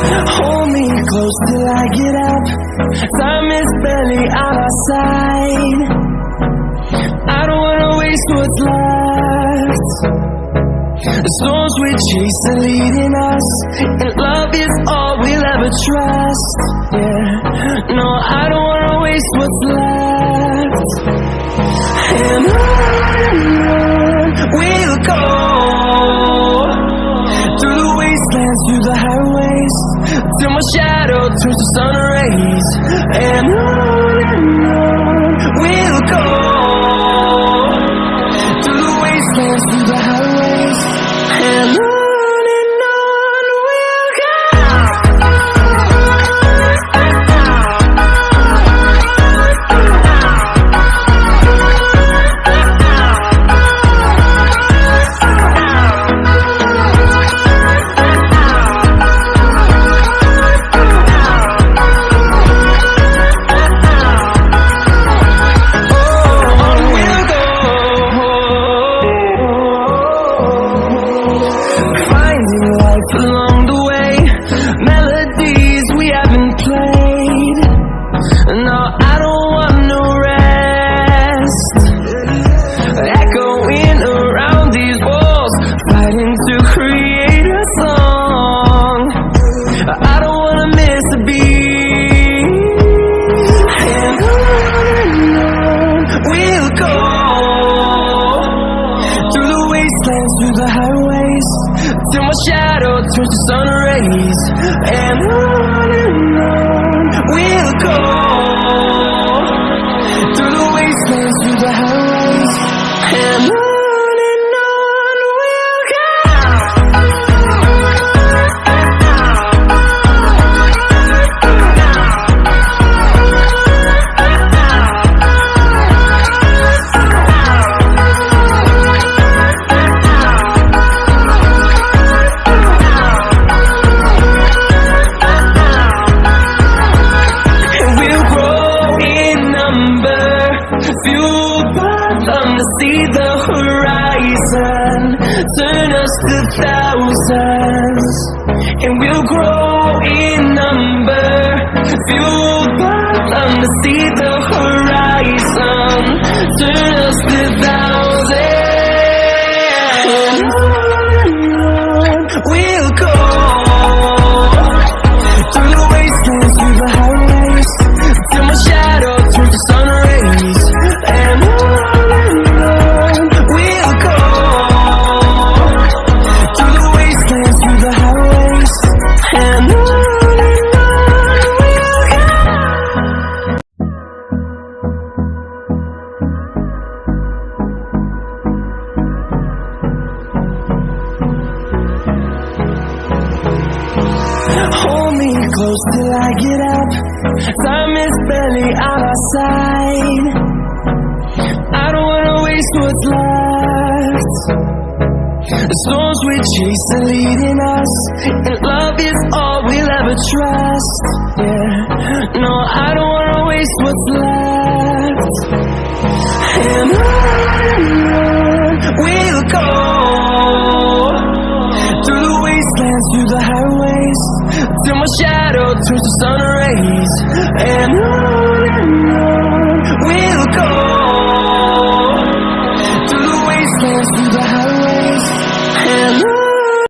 Hold me close till I get up. Time is barely on our side. I don't wanna waste what's left. The storms we chase are leading us, and love is all we'll ever trust. Yeah, no, I don't wanna waste what's left. And on we'll go, through the wastelands, through the highways, till my shadow turns to sun rays. And on we'll go, through the wastelands, through the highways, and on we'll go. Along the way, melodies we haven't played. No, I don't want no rest. Echoing around these walls, fighting to create a song. I don't wanna miss a beat. And on we'll go, through the wastelands, through the highways, till my shadow turns to sun rays. And on we'll go, through the wastelands, through the highways, and on we'll go. See the horizon, turn us to thousands, and we'll grow in number. Fueled by them to see the horizon, turn us to thousands. And we'll go, through the wastelands, through the highways, till my shadow turns to sun rays. And hold me close till I get up. Time is barely on our side. I don't wanna waste what's left. The storms we chase are leading us, and love is all we'll ever trust. Yeah, no, I don't wanna waste what's left. And on we'll go, through the wastelands, through the highways, till my shadow turns to sun rays. And on we'll go, through the wastelands, through